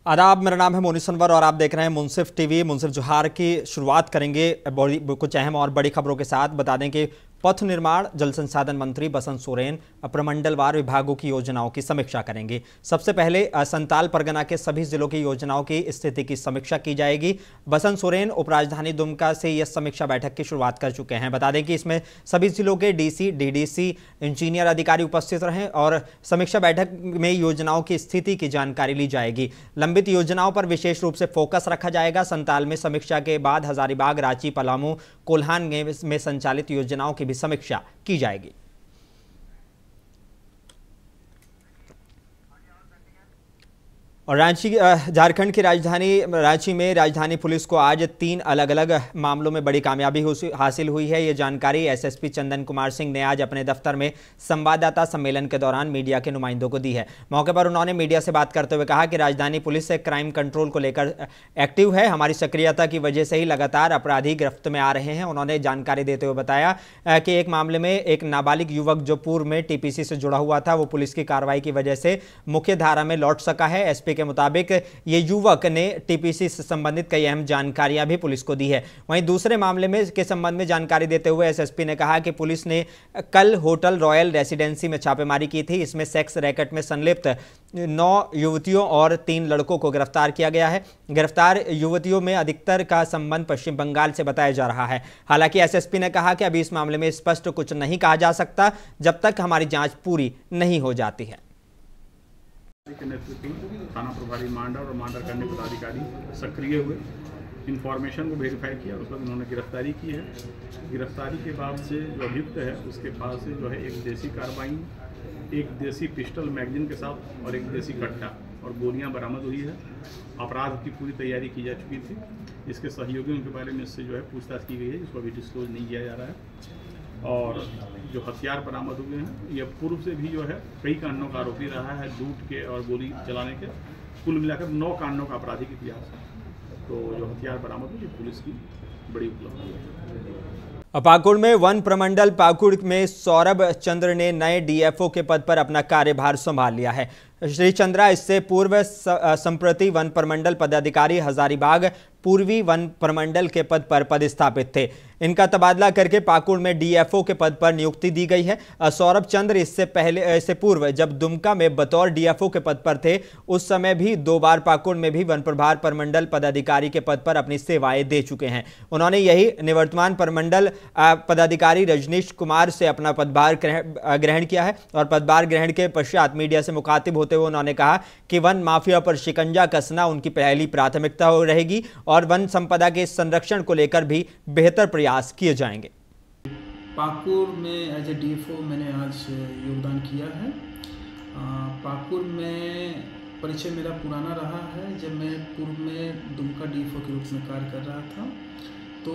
आदाब, मेरा नाम है मोनी सनवर और आप देख रहे हैं मुंसिफ टीवी। मुंसिफ जोहार की शुरुआत करेंगे कुछ अहम और बड़ी खबरों के साथ। बता दें कि पथ निर्माण जल संसाधन मंत्री बसंत सोरेन प्रमंडलवार विभागों की योजनाओं की समीक्षा करेंगे। सबसे पहले संताल परगना के सभी जिलों की योजनाओं की स्थिति की समीक्षा की जाएगी। बसंत सोरेन उपराजधानी दुमका से यह समीक्षा बैठक की शुरुआत कर चुके हैं। बता दें कि इसमें सभी जिलों के डीसी, डीडीसी, इंजीनियर अधिकारी उपस्थित रहे और समीक्षा बैठक में योजनाओं की स्थिति की जानकारी ली जाएगी। लंबित योजनाओं पर विशेष रूप से फोकस रखा जाएगा। संताल में समीक्षा के बाद हजारीबाग, रांची, पलामू, कोल्हान में संचालित योजनाओं की भी समीक्षा की जाएगी। और झारखंड की राजधानी रांची में राजधानी पुलिस को आज 3 अलग अलग मामलों में बड़ी कामयाबी हासिल हुई है। ये जानकारी एसएसपी चंदन कुमार सिंह ने आज अपने दफ्तर में संवाददाता सम्मेलन के दौरान मीडिया के नुमाइंदों को दी है। मौके पर उन्होंने मीडिया से बात करते हुए कहा कि राजधानी पुलिस से क्राइम कंट्रोल को लेकर एक्टिव है। हमारी सक्रियता की वजह से ही लगातार अपराधी गिरफ्त में आ रहे हैं। उन्होंने जानकारी देते हुए बताया कि एक मामले में एक नाबालिग युवक जो पूर्व में टीपीसी से जुड़ा हुआ था, वो पुलिस की कार्रवाई की वजह से मुख्य धारा में लौट सका है। एसपी के मुताबिक ये युवक ने टीपीसी से संबंधित कई अहम जानकारियां भी पुलिस को दी है। वहीं दूसरे मामले में के संबंध में जानकारी देते हुए एसएसपी ने कहा कि पुलिस ने कल होटल रॉयल रेसिडेंसी में छापेमारी की थी। इसमें सेक्स रैकेट में संलिप्त 9 युवतियों और 3 लड़कों को गिरफ्तार किया गया है। गिरफ्तार युवतियों में अधिकतर का संबंध पश्चिम बंगाल से बताया जा रहा है। हालांकि एसएसपी ने कहा कि अभी इस मामले में स्पष्ट कुछ नहीं कहा जा सकता जब तक हमारी जांच पूरी नहीं हो जाती है। के नेतृत्व में थाना प्रभारी मांडर और मांडर करने पदाधिकारी सक्रिय हुए, इन्फॉर्मेशन को वेरीफाई किया, उस पर उन्होंने गिरफ्तारी की है। गिरफ्तारी के बाद से जो अभियुक्त है उसके पास से जो है एक देसी कार्बाइन, एक देसी पिस्टल मैगजीन के साथ और एक देसी कट्टा और गोलियां बरामद हुई है। अपराध की पूरी तैयारी की जा चुकी थी। इसके सहयोगियों के बारे में इससे जो है पूछताछ की गई है, जिसको अभी डिस्क्लोज नहीं किया जा रहा है। और जो हथियार बरामद हुए हैं ये पूर्व से भी जो है कई कांडों का आरोपी रहा है, लूट के और गोली चलाने के। कुल मिलाकर 9 कांडों का आपराधिक इतिहास है। तो जो हथियार बरामद हुए पुलिस की बड़ी उपलब्धि है। पाकुड़ में वन प्रमंडल पाकुड़ में सौरभ चंद्र ने नए डीएफओ के पद पर अपना कार्यभार संभाल लिया है। श्री चंद्रा इससे पूर्व संप्रति वन प्रमंडल पदाधिकारी हजारीबाग पूर्वी वन प्रमंडल के पद पर पदस्थापित थे। इनका तबादला करके पाकुड़ में डीएफओ के पद पर नियुक्ति दी गई है। सौरभ चंद्र इससे पूर्व जब दुमका में बतौर डीएफओ के पद पर थे, उस समय भी 2 बार पाकुड़ में भी वन प्रभार प्रमंडल पदाधिकारी के पद पर अपनी सेवाएं दे चुके हैं। उन्होंने यही निवर्तमान प्रमंडल पदाधिकारी रजनीश कुमार से अपना पदभार ग्रहण किया है। और पदभार ग्रहण के पश्चात मीडिया से मुखातिब होते हुए उन्होंने कहा कि वन माफिया पर शिकंजा कसना उनकी पहली प्राथमिकता रहेगी और वन संपदा के संरक्षण को लेकर भी बेहतर प्रयास किए जाएंगे। पाकुड़ में एज ए डीएफओ मैंने आज योगदान किया है। पाकुड़ में परिचय मेरा पुराना रहा है। जब मैं पूर्व में दुमका डीएफओ के रूप में कार्य कर रहा था तो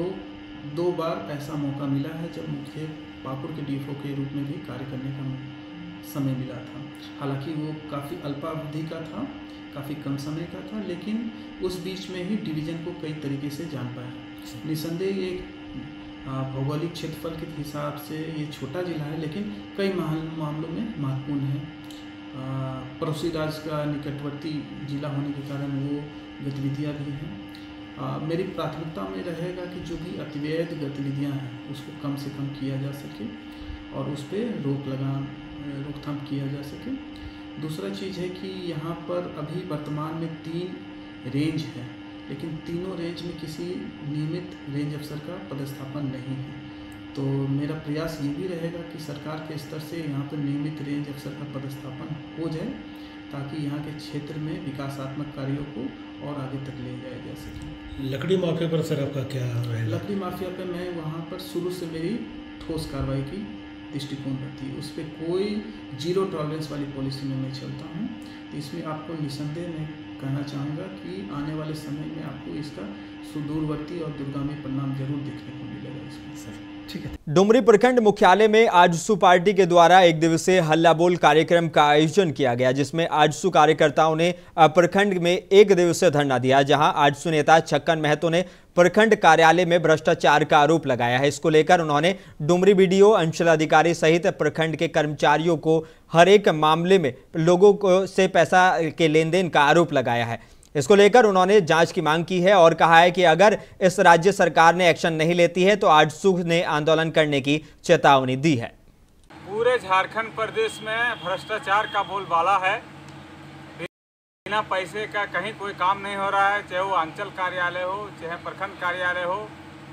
2 बार ऐसा मौका मिला है जब मुझे पाकुड़ के डीएफओ के रूप में भी कार्य करने का समय मिला था। हालांकि वो काफ़ी अल्पावधि का था, काफ़ी कम समय का था, लेकिन उस बीच में ही डिवीज़न को कई तरीके से जान पाया। निसंदेह ये भौगोलिक क्षेत्रफल के हिसाब से ये छोटा जिला है, लेकिन कई मामलों में महत्वपूर्ण है। पड़ोसी राज्य का निकटवर्ती जिला होने के कारण वो गतिविधियाँ भी हैं। मेरी प्राथमिकता में रहेगा कि जो भी अतिवैध गतिविधियाँ हैं उसको कम से कम किया जा सके और उस पर रोकथाम किया जा सके। दूसरा चीज़ है कि यहाँ पर अभी वर्तमान में 3 रेंज है, लेकिन तीनों रेंज में किसी नियमित रेंज अफसर का पदस्थापन नहीं है। तो मेरा प्रयास ये भी रहेगा कि सरकार के स्तर से यहाँ पर नियमित रेंज अफसर का पदस्थापन हो जाए ताकि यहाँ के क्षेत्र में विकासात्मक कार्यों को और आगे तक ले जाया जा सके। लकड़ी माफिया पर सर आपका क्या रहेगा? लकड़ी माफिया पर मैं वहाँ पर शुरू से मेरी ठोस कार्रवाई की दृष्टिकोण रहती है। उस पर कोई 0 टॉलरेंस वाली पॉलिसी में मैं चलता हूँ। तो इसमें आपको निसंदेह मैं कहना चाहूँगा कि आने वाले समय में आपको इसका सुदूरवर्ती और दूरगामी परिणाम जरूर देखने को मिलेगा इसमें। सर ठीक है। डुमरी प्रखंड मुख्यालय में आजसू पार्टी के द्वारा 1 दिवसीय हल्ला बोल कार्यक्रम का आयोजन किया गया, जिसमें आजसू कार्यकर्ताओं ने प्रखंड में 1 दिवसीय धरना दिया, जहां आजसू नेता छक्कन महतो ने प्रखंड कार्यालय में भ्रष्टाचार का आरोप लगाया है। इसको लेकर उन्होंने डुमरी बीडीओ, अंचलाधिकारी सहित प्रखंड के कर्मचारियों को हर एक मामले में लोगों को से पैसा के लेन देन का आरोप लगाया है। इसको लेकर उन्होंने जांच की मांग की है और कहा है कि अगर इस राज्य सरकार ने एक्शन नहीं लेती है तो आजसू ने आंदोलन करने की चेतावनी दी है। पूरे झारखंड प्रदेश में भ्रष्टाचार का बोलबाला है। बिना पैसे का कहीं कोई काम नहीं हो रहा है, चाहे वो अंचल कार्यालय हो, चाहे प्रखंड कार्यालय हो,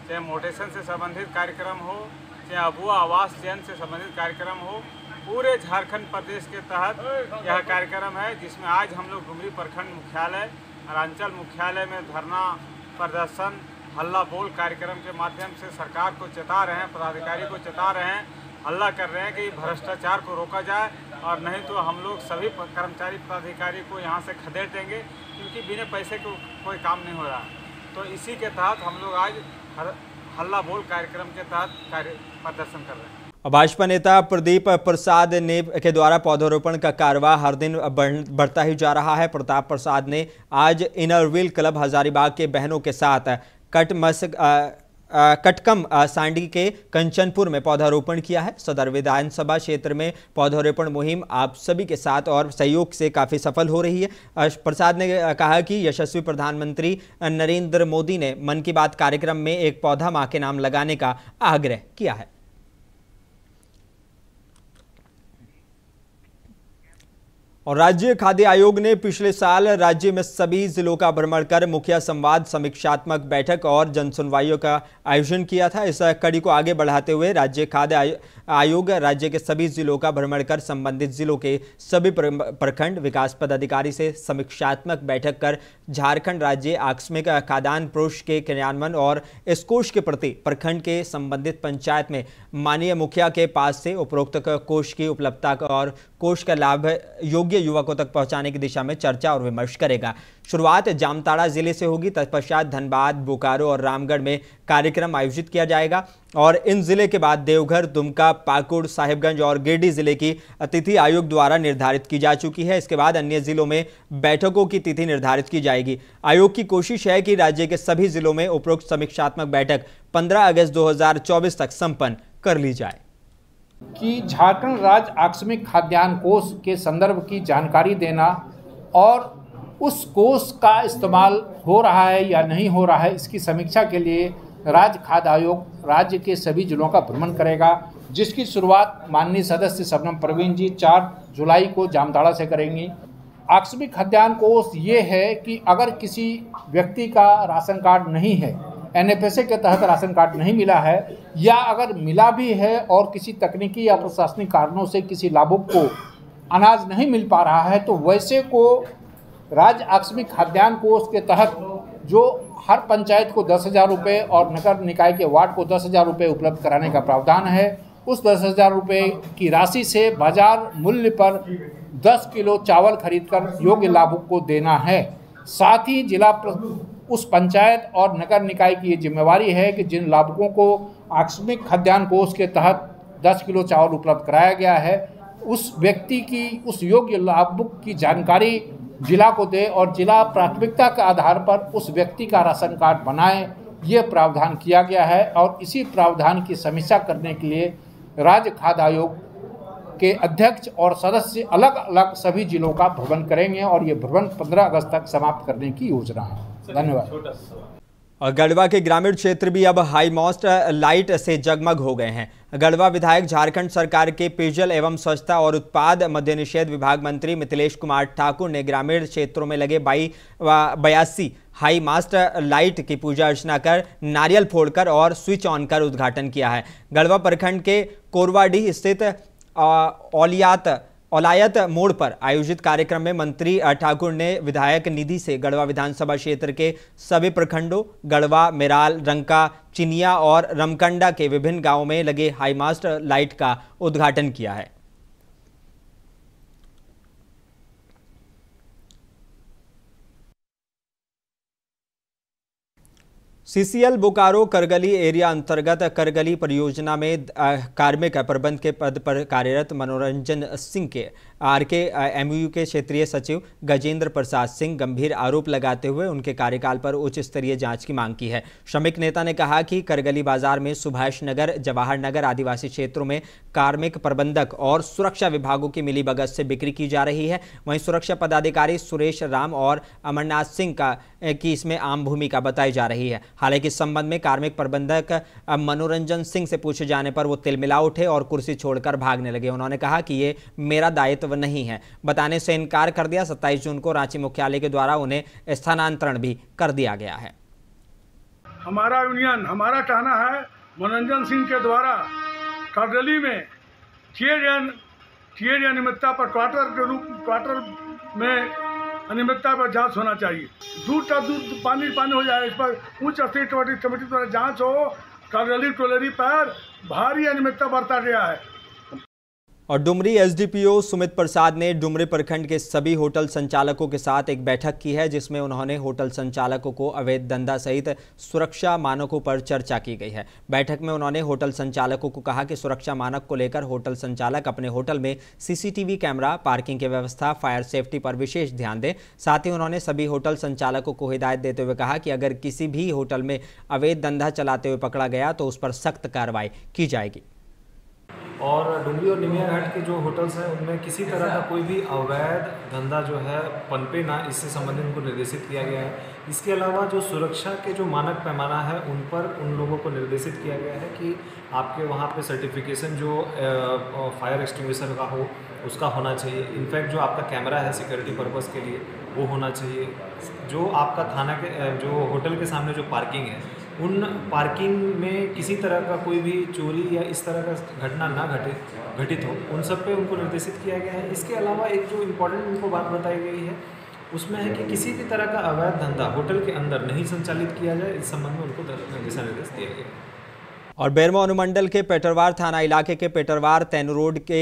चाहे मोटेशन से संबंधित कार्यक्रम हो, चाहे अबुआ आवास चयन से संबंधित कार्यक्रम हो। पूरे झारखंड प्रदेश के तहत यह कार्यक्रम है, जिसमें आज हम लोग डुमरी प्रखंड मुख्यालय और अंचल मुख्यालय में धरना प्रदर्शन हल्ला बोल कार्यक्रम के माध्यम से सरकार को चेता रहे हैं, पदाधिकारी को चेता रहे हैं, हल्ला कर रहे हैं कि भ्रष्टाचार को रोका जाए और नहीं तो हम लोग सभी कर्मचारी पदाधिकारी को यहाँ से खदेड़ देंगे, क्योंकि बिना पैसे को कोई काम नहीं हो रहा। तो इसी के तहत हम लोग आज हल्ला बोल कार्यक्रम के तहत प्रदर्शन कर रहे हैं। भाजपा नेता प्रदीप प्रसाद ने के द्वारा पौधारोपण का कार्रवाई हर दिन बढ़ता ही जा रहा है। प्रताप प्रसाद ने आज इनरव्हील क्लब हजारीबाग के बहनों के साथ कटकम सांडी के कंचनपुर में पौधारोपण किया है। सदर विधानसभा क्षेत्र में पौधारोपण मुहिम आप सभी के साथ और सहयोग से काफ़ी सफल हो रही है। प्रसाद ने कहा कि यशस्वी प्रधानमंत्री नरेंद्र मोदी ने मन की बात कार्यक्रम में एक पौधा मां के नाम लगाने का आग्रह किया है। और राज्य खाद्य आयोग ने पिछले साल राज्य में सभी जिलों का भ्रमण कर मुखिया संवाद, समीक्षात्मक बैठक और जनसुनवाइयों का आयोजन किया था। इस कड़ी को आगे बढ़ाते हुए राज्य खाद्य आयोग राज्य के सभी जिलों का भ्रमण कर संबंधित जिलों के सभी प्रखंड विकास पदाधिकारी से समीक्षात्मक बैठक कर झारखंड राज्य आकस्मिक खाद्यान्न कोष के क्रियान्वयन और इस कोष के प्रति प्रखंड के संबंधित पंचायत में माननीय मुखिया के पास से उपरोक्त कोष की उपलब्धता और कोष का लाभ योग्य युवकों तक पहुंचाने की दिशा में चर्चा और विमर्श करेगा। शुरुआत जामताड़ा जिले से होगी, तत्पश्चात धनबाद, बोकारो और रामगढ़ में कार्यक्रम आयोजित किया जाएगा और इन जिले के बाद देवघर, दुमका, पाकुड़, साहिबगंज और गिरिडीह जिले की तिथि आयोग द्वारा निर्धारित की जा चुकी है। इसके बाद अन्य जिलों में बैठकों की तिथि निर्धारित की जाएगी। आयोग की कोशिश है कि राज्य के सभी जिलों में उपरोक्त समीक्षात्मक बैठक 15 अगस्त 2024 तक संपन्न कर ली जाए। कि झारखंड राज्य आकस्मिक खाद्यान्न कोष के संदर्भ की जानकारी देना और उस कोष का इस्तेमाल हो रहा है या नहीं हो रहा है, इसकी समीक्षा के लिए राज्य खाद्य आयोग राज्य के सभी जिलों का भ्रमण करेगा, जिसकी शुरुआत माननीय सदस्य शबनम परवीन जी 4 जुलाई को जामताड़ा से करेंगी। आकस्मिक खाद्यान्न कोष ये है कि अगर किसी व्यक्ति का राशन कार्ड नहीं है, NFSA के तहत राशन कार्ड नहीं मिला है, या अगर मिला भी है और किसी तकनीकी या प्रशासनिक कारणों से किसी लाभुक को अनाज नहीं मिल पा रहा है, तो वैसे को राज्य आकस्मिक खाद्यान्न कोष के तहत जो हर पंचायत को 10,000 रुपये और नगर निकाय के वार्ड को 10,000 रुपये उपलब्ध कराने का प्रावधान है। उस 10,000 रुपये की राशि से बाजार मूल्य पर 10 किलो चावल खरीदकर योग्य लाभुक को देना है। साथ ही उस पंचायत और नगर निकाय की ये जिम्मेवारी है कि जिन लाभुकों को आकस्मिक खाद्यान्न कोष के तहत 10 किलो चावल उपलब्ध कराया गया है, उस व्यक्ति की, उस योग्य लाभुक की जानकारी जिला को दे और जिला प्राथमिकता के आधार पर उस व्यक्ति का राशन कार्ड बनाए। ये प्रावधान किया गया है और इसी प्रावधान की समीक्षा करने के लिए राज्य खाद्य आयोग के अध्यक्ष और सदस्य अलग अलग सभी जिलों का भ्रमण करेंगे और ये भ्रमण 15 अगस्त तक समाप्त करने की योजना है। धन्यवाद। और गढ़वा के ग्रामीण क्षेत्र भी अब हाई मास्ट लाइट से जगमग हो गए हैं। गढ़वा विधायक झारखंड सरकार के पेयजल एवं स्वच्छता और उत्पाद मद्य निषेध विभाग मंत्री मिथिलेश कुमार ठाकुर ने ग्रामीण क्षेत्रों में लगे 82 हाई मास्ट लाइट की पूजा अर्चना कर, नारियल फोड़कर और स्विच ऑन कर उद्घाटन किया है। गढ़वा प्रखंड के कोरवाडीह स्थित औलायत मोड़ पर आयोजित कार्यक्रम में मंत्री ठाकुर ने विधायक निधि से गढ़वा विधानसभा क्षेत्र के सभी प्रखंडों गढ़वा, मेराल, रंका, चिनिया और रमकंडा के विभिन्न गांवों में लगे हाई मास्ट लाइट का उद्घाटन किया है। CCL बोकारो करगली एरिया अंतर्गत करगली परियोजना में कार्मिक प्रबंध के पद पर कार्यरत मनोरंजन सिंह के RK MOU के क्षेत्रीय सचिव गजेंद्र प्रसाद सिंह गंभीर आरोप लगाते हुए उनके कार्यकाल पर उच्च स्तरीय जांच की मांग की है। श्रमिक नेता ने कहा कि करगली बाजार में सुभाष नगर, जवाहर नगर आदिवासी क्षेत्रों में कार्मिक प्रबंधक और सुरक्षा विभागों की मिलीभगत से बिक्री की जा रही है। वहीं सुरक्षा पदाधिकारी सुरेश राम और अमरनाथ सिंह की इसमें आम भूमिका बताई जा रही है। हालांकि इस संबंध में कार्मिक प्रबंधक मनोरंजन सिंह से पूछे जाने पर वो तिलमिला उठे और कुर्सी छोड़कर भागने लगे। उन्होंने कहा कि ये मेरा दायित्व नहीं है, बताने से इनकार कर दिया। 27 जून को रांची मुख्यालय के द्वारा उन्हें स्थानांतरण भी कर दिया गया है। हमारा यूनियन, हमारा कहना है मनोरंजन सिंह के द्वारा करगली में किए अनियमितता पर क्वार्टर में अनियमितता पर जांच होना चाहिए। दूध का दूध पानी हो जाए, इस पर उच्च स्तरीय कमेटी द्वारा जांच हो। करगली टोलरी पर भारी अनियमितता बरता गया है। और डुमरी SDPO सुमित प्रसाद ने डुमरी प्रखंड के सभी होटल संचालकों के साथ एक बैठक की है, जिसमें उन्होंने होटल संचालकों को अवैध धंधा सहित सुरक्षा मानकों पर चर्चा की गई है। बैठक में उन्होंने होटल संचालकों को कहा कि सुरक्षा मानक को लेकर होटल संचालक अपने होटल में CCTV कैमरा, पार्किंग की व्यवस्था, फायर सेफ्टी पर विशेष ध्यान दें। साथ ही उन्होंने सभी होटल संचालकों को हिदायत देते हुए कहा कि अगर किसी भी होटल में अवैध धंधा चलाते हुए पकड़ा गया तो उस पर सख्त कार्रवाई की जाएगी। और डुमरी और निमिया घाट के जो होटल्स हैं उनमें किसी तरह का कोई भी अवैध धंधा जो है पनपे ना, इससे संबंधित उनको निर्देशित किया गया है। इसके अलावा जो सुरक्षा के जो मानक पैमाना है उन पर उन लोगों को निर्देशित किया गया है कि आपके वहाँ पे सर्टिफिकेशन जो फायर एक्सटिंग्विशर का हो उसका होना चाहिए। इनफैक्ट जो आपका कैमरा है सिक्योरिटी पर्पज़ के लिए वो होना चाहिए। जो आपका थाना के जो होटल के सामने जो पार्किंग है उन पार्किंग में किसी तरह का कोई भी चोरी या इस तरह का घटना ना घटित हो, उन सब पे उनको निर्देशित किया गया है। इसके अलावा एक जो इम्पोर्टेंट उनको बात बताई गई है उसमें है कि किसी भी तरह का अवैध धंधा होटल के अंदर नहीं संचालित किया जाए। इस संबंध में उनको दिशा निर्देश दिया गया है। और बेरमो अनुमंडल के पेटरवार थाना इलाके के पेटरवार तैनू रोड के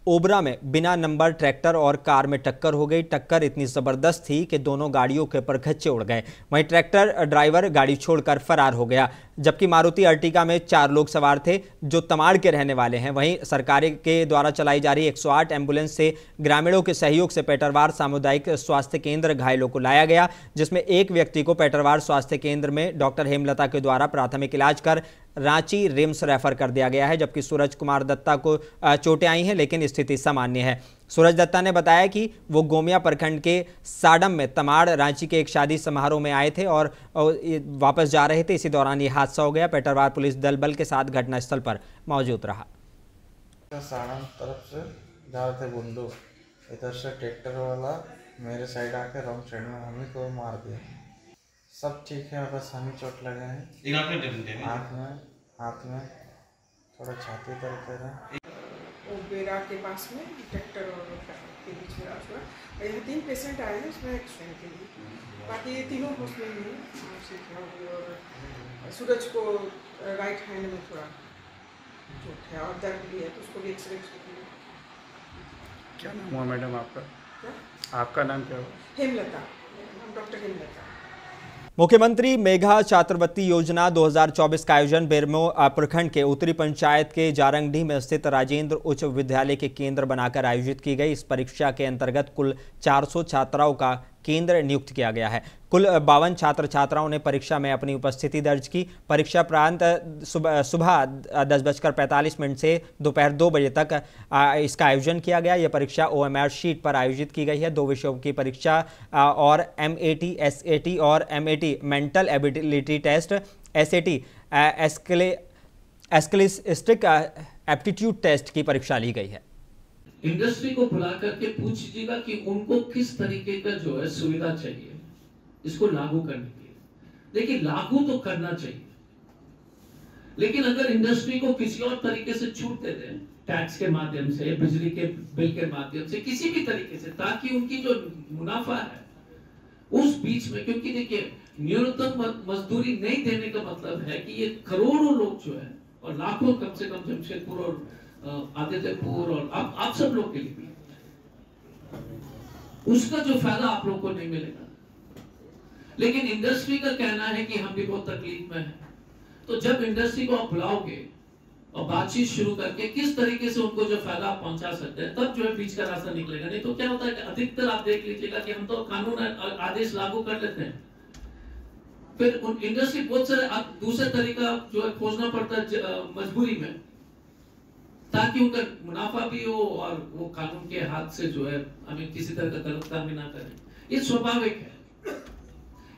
ओबरा में बिना नंबर ट्रैक्टर और कार में टक्कर हो गई। टक्कर इतनी जबरदस्त थी कि दोनों गाड़ियों के परखच्चे उड़ गए। वहीं ट्रैक्टर ड्राइवर गाड़ी छोड़कर फरार हो गया, जबकि मारुति अर्टिगा में 4 लोग सवार थे जो तमाड़ के रहने वाले हैं। वहीं सरकार के द्वारा चलाई जा रही 108 एम्बुलेंस से ग्रामीणों के सहयोग से पेटरवार सामुदायिक स्वास्थ्य केंद्र घायलों को लाया गया, जिसमें एक व्यक्ति को पेटरवार स्वास्थ्य केंद्र में डॉक्टर हेमलता के द्वारा प्राथमिक इलाज कर रांची रिम्स रेफर कर दिया गया है, जबकि सूरज कुमार दत्ता को चोटें आई हैं लेकिन स्थिति सामान्य है। सूरज दत्ता ने बताया कि वो गोमिया प्रखंड के साडम में तमाड़ रांची के एक शादी समारोह में आए थे और वापस जा रहे थे। इसी दौरान ये हादसा हो गया। पेटरवार पुलिस दल बल के साथ घटनास्थल पर मौजूद रहा। साडम तरफ से जा रहे थे बुंडू, इधर से ट्रैक्टर वाला मेरे साइड आके रॉन्ग साइड में हमें को मार दिया। सब ठीक है, बस हमें चोट लगा है आँख में, हाथ में, थोड़ा छाती दर्द कर रहा है। बेरा के पास में ट्रैक्टर और के बीच में हुआ। यहाँ 3 पेशेंट आए हैं उसमें एक्सीडेंट के लिए, बाकी ये तीनों हॉस्पिटल में और सूरज को राइट हैंड में थोड़ा चोट है और दर्द भी है, तो उसको भी एक्सरे किया। क्या नाम हुआ मैडम आपका? आपका नाम क्या हुआ? हेमलता, डॉक्टर हेमलता। मुख्यमंत्री मेघा छात्रवृत्ति योजना 2024 का आयोजन बेरमो प्रखंड के उत्तरी पंचायत के जारंगडीह में स्थित राजेंद्र उच्च विद्यालय के केंद्र बनाकर आयोजित की गई। इस परीक्षा के अंतर्गत कुल 400 छात्राओं का केंद्र नियुक्त किया गया है। कुल 52 छात्र छात्राओं ने परीक्षा में अपनी उपस्थिति दर्ज की। परीक्षा प्रांत सुबह 10:45 से दोपहर 2 बजे तक इसका आयोजन किया गया। यह परीक्षा OMR शीट पर आयोजित की गई है। 2 विषयों की परीक्षा और MAT, SAT और MAT mental ability test, SAT scholastic aptitude test की परीक्षा ली गई है। इंडस्ट्री को बुला करके पूछ लीजिएगा कि उनको किस तरीके का जो है सुविधा चाहिए इसको लागू करने के लिए। देखिए, लागू तो करना चाहिए, लेकिन अगर इंडस्ट्री को किसी और तरीके से छूट दे दें, टैक्स के माध्यम से, बिजली के बिल के माध्यम से, किसी भी तरीके से, ताकि उनकी जो मुनाफा है उस बीच में, क्योंकि देखिए न्यूनतम मजदूरी नहीं देने का मतलब है कि ये करोड़ों लोग जो है और लाखों, कम से कम जमशेदपुर और आदित्यपुर और आप सब लोग के लिए भी उसका जो फायदा आप लोग को नहीं मिलेगा। लेकिन इंडस्ट्री का कहना है कि हम भी बहुत तकलीफ में हैं। तो जब इंडस्ट्री को आप बुलाओगे और बातचीत शुरू करके किस तरीके से उनको जो फायदा पहुंचा सकते हैं, तब जो है बीच का रास्ता निकलेगा। नहीं तो क्या होता है कि अधिकतर आप देख लीजिएगा कि हम तो कानून आदेश लागू कर लेते हैं, फिर उन इंडस्ट्री बहुत सारे दूसरे तरीका जो है खोजना पड़ता है मजबूरी में, ताकि उनका मुनाफा भी हो और वो कानून के हाथ से जो है हमें किसी तरह का गलतफहमी ना करें। ये स्वाभाविक है।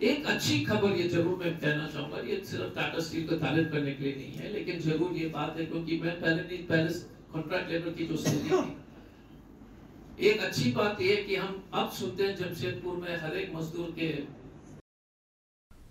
एक अच्छी खबर ये जरूर मैं कहना चाहूंगा, ये सिर्फ टाटा स्टील को तारीफ करने के लिए नहीं है, लेकिन जरूर ये बात है क्योंकि मैं पहले कॉन्ट्रैक्ट लेबर की जो स्थिति थी, एक अच्छी बात ये है कि हम अब सुनते हैं जमशेदपुर में हर एक मजदूर के।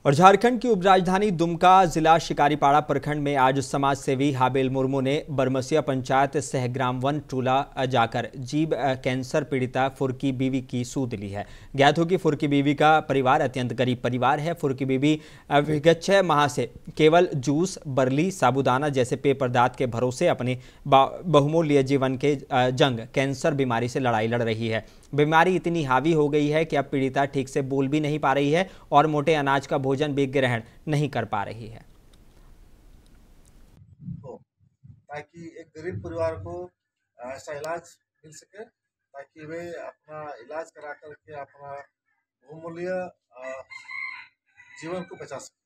और झारखंड की उपराजधानी दुमका जिला शिकारीपाड़ा प्रखंड में आज समाज सेवी हाबेल मुर्मू ने बरमसिया पंचायत सहग्राम वन टूला जाकर जीभ कैंसर पीड़िता फुरकी बीवी की सूद ली है। ज्ञात हो कि फुरकी बीवी का परिवार अत्यंत गरीब परिवार है। फुरकी बीवी विगत 6 माह से केवल जूस, बरली, साबुदाना जैसे पेय पदार्थ के भरोसे अपने बहुमूल्य जीवन के जंग कैंसर बीमारी से लड़ाई लड़ रही है। बीमारी इतनी हावी हो गई है कि अब पीड़िता ठीक से बोल भी नहीं पा रही है और मोटे अनाज का भोजन भी ग्रहण नहीं कर पा रही है। ताकि एक गरीब परिवार को ऐसा इलाज मिल सके, ताकि वे अपना इलाज करा करके अपना बहुमूल्य जीवन को बचा सके।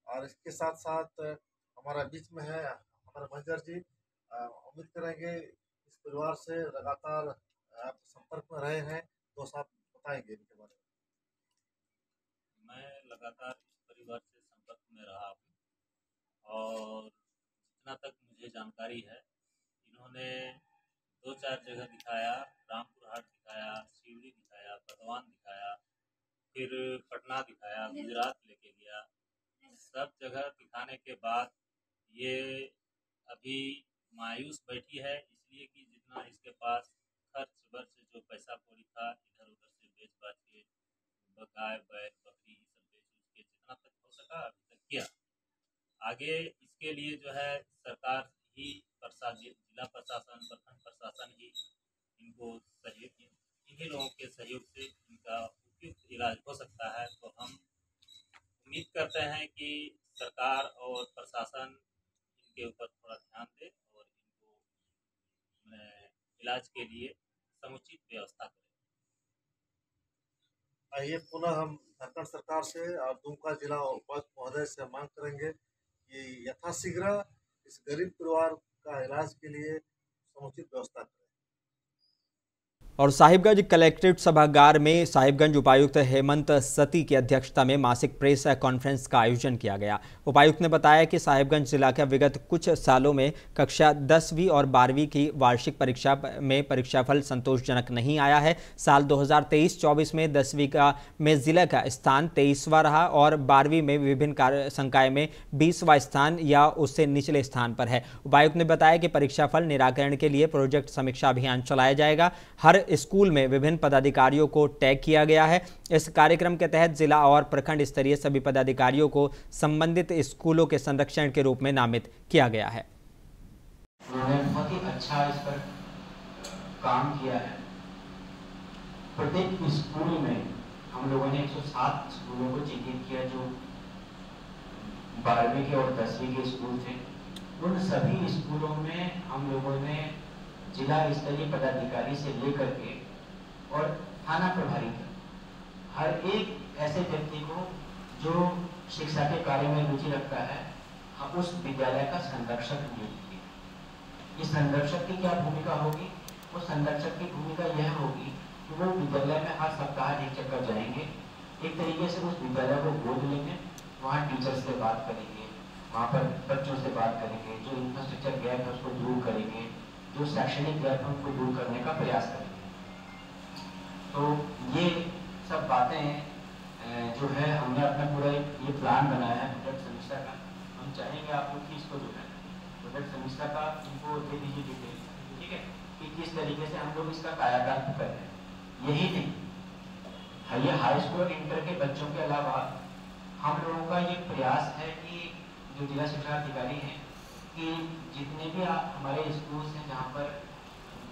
और इसके साथ साथ हमारा बीच में है हमारे मैनेजर जी, उम्मीद करेंगे इस परिवार से लगातार आप संपर्क में रहे हैं तो आप बताएंगे इनके बारे में। मैं लगातार इस परिवार से संपर्क में रहा हूँ और जितना तक मुझे जानकारी है, इन्होंने 2-4 जगह दिखाया, रामपुर हाट दिखाया, शिवली दिखाया, बर्दवान दिखाया, फिर पटना दिखाया, गुजरात लेके गया। सब जगह दिखाने के बाद ये अभी मायूस बैठी है, इसलिए कि जितना इसके पास खर्च वर्च जो पैसा कौड़ी था इधर उधर से बेच बाच के गाय बैल बकरी सब बेच उच के जितना तक हो सका अभी तक किया। आगे इसके लिए जो है सरकार ही जिला प्रशासन, प्रखंड प्रशासन ही इनको सहयोग, इन्हीं लोगों के सहयोग से इनका उपयुक्त इलाज हो सकता है। तो हम उम्मीद करते हैं कि सरकार और प्रशासन इनके ऊपर थोड़ा ध्यान दे और इनको इलाज के लिए समुचित व्यवस्था करें। आइए पुनः हम झारखंड सरकार से और दुमका जिला उपायुक्त महोदय से मांग करेंगे कि यथाशीघ्र इस गरीब परिवार का इलाज के लिए समुचित व्यवस्था करें। और साहिबगंज कलेक्ट्रेट सभागार में साहिबगंज उपायुक्त हेमंत सती की अध्यक्षता में मासिक प्रेस कॉन्फ्रेंस का आयोजन किया गया। उपायुक्त ने बताया कि साहिबगंज जिला के विगत कुछ सालों में कक्षा 10वीं और 12वीं की वार्षिक परीक्षा में परीक्षाफल संतोषजनक नहीं आया है। साल 2023-24 में 10वीं में जिले का स्थान 23वां रहा और 12वीं में विभिन्न संकाय में 20वां स्थान या उससे निचले स्थान पर है। उपायुक्त ने बताया कि परीक्षाफल निराकरण के लिए प्रोजेक्ट समीक्षा अभियान चलाया जाएगा। हर स्कूल में विभिन्न पदाधिकारियों को टैग किया गया है। इस कार्यक्रम के तहत जिला और प्रखंड स्तरीय सभी पदाधिकारियों को संबंधित स्कूलों के संरक्षण के रूप में नामित किया गया है। उन्होंने बहुत ही अच्छा इस पर काम किया है। प्रत्येक स्कूल में हम लोगों ने 107 स्कूलों को चिन्हित किया जो 12वीं के और 10वीं के स्कूल थे। उन सभी स्कूलों में हम लोगों ने जिला स्तरीय पदाधिकारी से लेकर के और थाना प्रभारी तक हर एक ऐसे व्यक्ति को जो शिक्षा के कार्य में रुचि रखता है, हम उस विद्यालय का संरक्षक नियुक्त किया। इस संरक्षक की क्या भूमिका होगी? उस संरक्षक की भूमिका यह होगी कि वो विद्यालय में हर सप्ताह एक चक्कर जाएंगे, एक तरीके से उस विद्यालय को गोद लेंगे, वहाँ टीचर्स से बात करेंगे, वहाँ पर बच्चों से बात करेंगे, जो इंफ्रास्ट्रक्चर गैप है उसको दूर करेंगे, जो शैक्षणिक गैप है उनको दूर करने का प्रयास करेंगे। तो ये सब बातें जो है हमने अपना पूरा ये प्लान बनाया है प्रोजेक्ट समीक्षा का। हम चाहेंगे आप लोग कि इसको जो है प्रोजेक्ट समीक्षा का इनको दे दीजिए डिटेल, ठीक है, कि किस तरीके से हम लोग इसका कायाकल्प कर रहे हैं। यही नहीं, ये हाई स्कूल और इंटर के बच्चों के अलावा हम लोगों का ये प्रयास है कि जो जिला शिक्षा अधिकारी हैं कि जितने भी हमारे स्कूल्स हैं जहाँ पर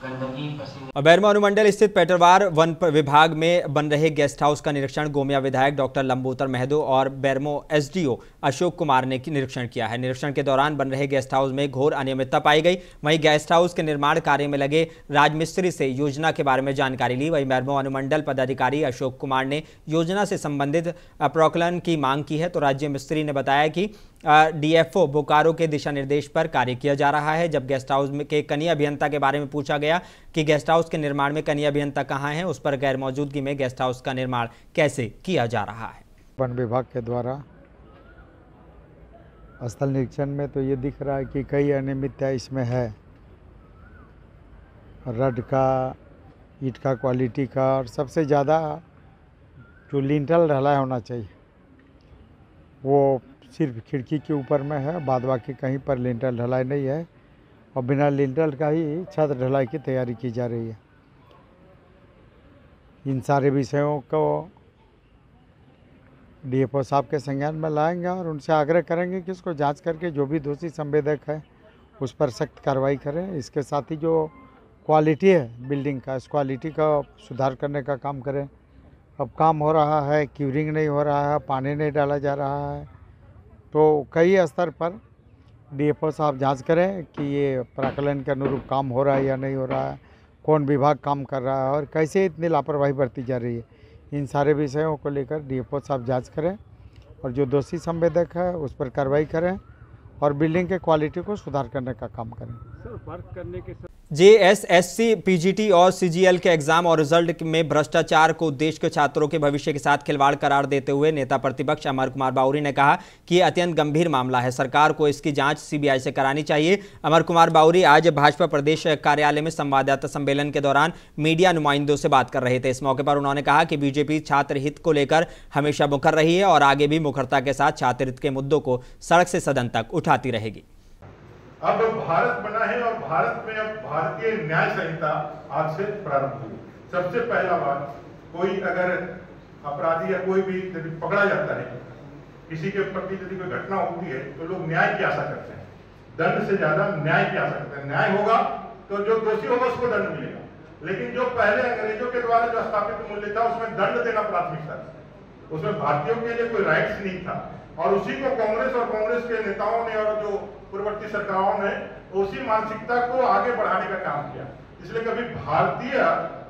गंदगी पसीने। बेरमो अनुमंडल स्थित पेटरवार वन विभाग में बन रहे गेस्ट हाउस का निरीक्षण गोमिया विधायक डॉक्टर लंबोतर महदो और बेरमो एसडीओ अशोक कुमार ने निरीक्षण किया है। निरीक्षण के दौरान बन रहे गेस्ट हाउस में घोर अनियमितता पाई गई। वहीं गेस्ट हाउस के निर्माण कार्य में लगे राजमिस्त्री से योजना के बारे में जानकारी ली। वहीं बेरमो अनुमंडल पदाधिकारी अशोक कुमार ने योजना से संबंधित प्रॉक्लन की मांग की है, तो राज्य मिस्त्री ने बताया कि डीएफओ बोकारो के दिशा निर्देश पर कार्य किया जा रहा है। जब गेस्ट हाउस के कनीय अभियंता के बारे में पूछा गया कि गेस्ट हाउस के निर्माण में कनीय अभियंता कहां हैं, उस पर गैर मौजूदगी में गेस्ट हाउस का निर्माण कैसे किया जा रहा है। वन विभाग के द्वारा स्थल निरीक्षण में तो ये दिख रहा है कि कई अनियमितता इसमें है। रड का, ईंट का, क्वालिटी का, और सबसे ज़्यादा जो लिंटल ढलाई होना चाहिए वो सिर्फ खिड़की के ऊपर में है, बाद बाकी कहीं पर लिंटल ढलाई नहीं है और बिना लिंटल का ही छत ढलाई की तैयारी की जा रही है। इन सारे विषयों को डीएफओ साहब के संज्ञान में लाएंगे और उनसे आग्रह करेंगे कि इसको जांच करके जो भी दोषी संवेदक है उस पर सख्त कार्रवाई करें। इसके साथ ही जो क्वालिटी है बिल्डिंग का, इस क्वालिटी का सुधार करने का काम करें। अब काम हो रहा है, क्यूरिंग नहीं हो रहा है, पानी नहीं डाला जा रहा है, तो कई स्तर पर डीएफओ साहब जांच करें कि ये प्राकलन के अनुरूप काम हो रहा है या नहीं हो रहा है, कौन विभाग काम कर रहा है और कैसे इतनी लापरवाही बरती जा रही है। इन सारे विषयों को लेकर डीएफओ साहब जांच करें और जो दोषी संवेदक है उस पर कार्रवाई करें और बिल्डिंग के क्वालिटी को सुधार करने का काम करें। सर, वर्क करने के जेएसएससी, पीजीटी और सीजीएल के एग्जाम और रिजल्ट में भ्रष्टाचार को देश के छात्रों के भविष्य के साथ खिलवाड़ करार देते हुए नेता प्रतिपक्ष अमर कुमार बाउरी ने कहा कि यह अत्यंत गंभीर मामला है, सरकार को इसकी जांच सीबीआई से करानी चाहिए। अमर कुमार बाउरी आज भाजपा प्रदेश कार्यालय में संवाददाता सम्मेलन के दौरान मीडिया नुमाइंदों से बात कर रहे थे। इस मौके पर उन्होंने कहा कि बीजेपी छात्र हित को लेकर हमेशा मुखर रही है और आगे भी मुखरता के साथ छात्र हित के मुद्दों को सड़क से सदन तक उठाती रहेगी। अब भारत बना है और भारत में अब भारतीय न्याय संहिता आज से प्रारंभ हुई। सबसे पहला बात, कोई अगर अपराधी या कोई भी यदि पकड़ा जाता है, किसी के प्रति यदि कोई घटना होती है तो लोग न्याय की आशा करते हैं, दंड से ज्यादा न्याय की आशा करते हैं। न्याय होगा तो जो दोषी होगा उसको दंड मिलेगा, लेकिन जो पहले अंग्रेजों के द्वारा जो स्थापित मूल्य था उसमें दंड देना प्राथमिकता था, उसमें भारतीयों के लिए कोई राइट्स नहीं था और उसी को कांग्रेस और कांग्रेस के नेताओं ने और जो पूर्ववर्ती सरकारों ने उसी मानसिकता को आगे बढ़ाने का काम किया। इसलिए कभी भारतीय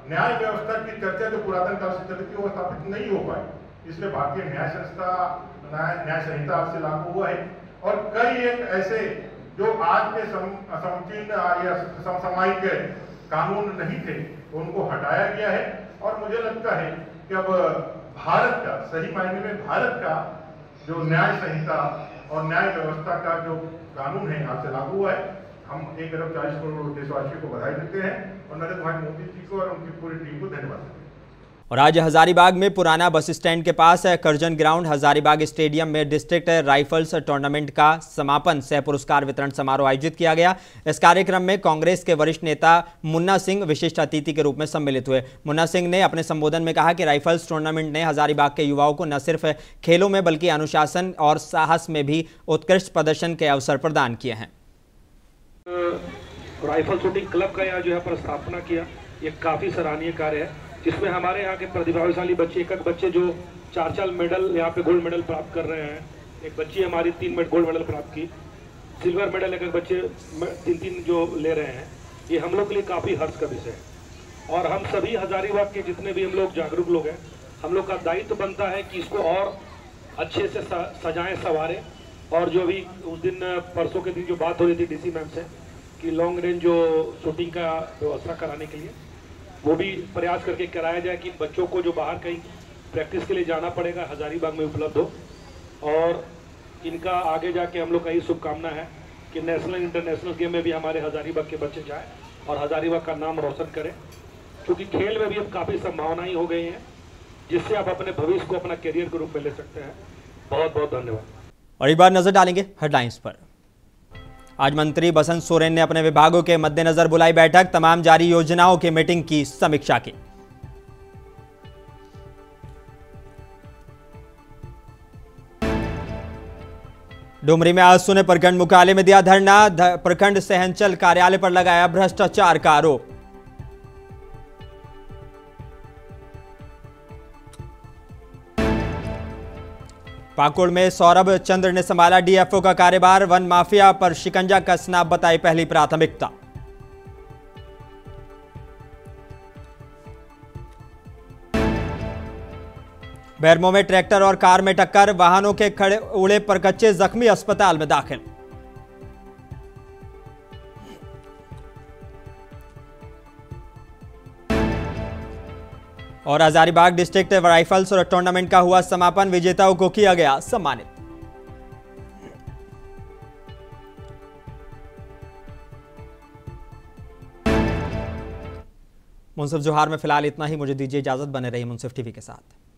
न्याय व्यवस्था की चर्चा जो पुरातन काल से चली थी वो स्थापित नहीं हो पाई। इसलिए भारतीय न्याय संहिता आज से लागू हुआ है और कई एक ऐसे जो आज के समुचित या समसामयिक कानून नहीं थे उनको हटाया गया है और मुझे लगता है कि अब भारत का, सही मायने में भारत का जो न्याय संहिता और न्याय व्यवस्था का जो कानून है आज से लागू हुआ है। हम 1 अरब 40 करोड़ देशवासियों को बधाई देते हैं और नरेंद्र भाई मोदी जी को और उनकी पूरी टीम को धन्यवाद देते हैं। और आज हजारीबाग में पुराना बस स्टैंड के पास करजन ग्राउंड हजारीबाग स्टेडियम में डिस्ट्रिक्ट राइफल्स टूर्नामेंट का समापन सह पुरस्कार वितरण समारोह आयोजित किया गया। इस कार्यक्रम में कांग्रेस के वरिष्ठ नेता मुन्ना सिंह विशिष्ट अतिथि के रूप में सम्मिलित हुए। मुन्ना सिंह ने अपने संबोधन में कहा कि राइफल्स टूर्नामेंट ने हजारीबाग के युवाओं को न सिर्फ खेलों में बल्कि अनुशासन और साहस में भी उत्कृष्ट प्रदर्शन के अवसर प्रदान किए हैं। राइफल शूटिंग क्लब का यहाँ जो है पर स्थापना किया, ये काफी सराहनीय कार्य है जिसमें हमारे यहाँ के प्रतिभाशाली बच्चे, एक बच्चे जो 4 मेडल यहाँ पे गोल्ड मेडल प्राप्त कर रहे हैं। एक बच्ची हमारी 3 गोल्ड मेडल प्राप्त की, सिल्वर मेडल एक बच्चे 3 जो ले रहे हैं। ये हम लोग के लिए काफ़ी हर्ष का विषय है और हम सभी हजारीबाग के जितने भी हम लोग जागरूक लोग हैं, हम लोग का दायित्व बनता है कि इसको और अच्छे से सजाएं संवारें। और जो भी उस दिन परसों के दिन जो बात हो रही थी डीसी मैम से कि लॉन्ग रेंज जो शूटिंग का व्यवस्था कराने के लिए वो भी प्रयास करके कराया जाए कि बच्चों को जो बाहर कहीं प्रैक्टिस के लिए जाना पड़ेगा हजारीबाग में उपलब्ध हो। और इनका आगे जाके हम लोग का यही शुभकामना है कि नेशनल इंटरनेशनल गेम में भी हमारे हजारीबाग के बच्चे जाएं और हजारीबाग का नाम रोशन करें, क्योंकि खेल में भी अब काफ़ी संभावनाएं हो गई हैं जिससे आप अपने भविष्य को अपना करियर के रूप में ले सकते हैं। बहुत बहुत धन्यवाद। और एक बार नजर डालेंगे हेडलाइंस पर। आज मंत्री बसंत सोरेन ने अपने विभागों के मद्देनजर बुलाई बैठक, तमाम जारी योजनाओं की मीटिंग की समीक्षा की। डुमरी में आज सुने प्रखंड मुख्यालय में दिया धरना, प्रखंड सहंचल कार्यालय पर लगाया भ्रष्टाचार का आरोप। पाकुड़ में सौरभ चंद्र ने संभाला डीएफओ का कार्यभार। वन माफिया पर शिकंजा कसना बताई पहली प्राथमिकता। बैरमो में ट्रैक्टर और कार में टक्कर, वाहनों के खड़े उड़े पर कच्चे जख्मी अस्पताल में दाखिल। और हजारीबाग डिस्ट्रिक्ट राइफल्स और टूर्नामेंट का हुआ समापन, विजेताओं को किया गया सम्मानित। मुंसिफ जोहार में फिलहाल इतना ही। मुझे दीजिए इजाजत, बने रहिए मुंसिफ टीवी के साथ।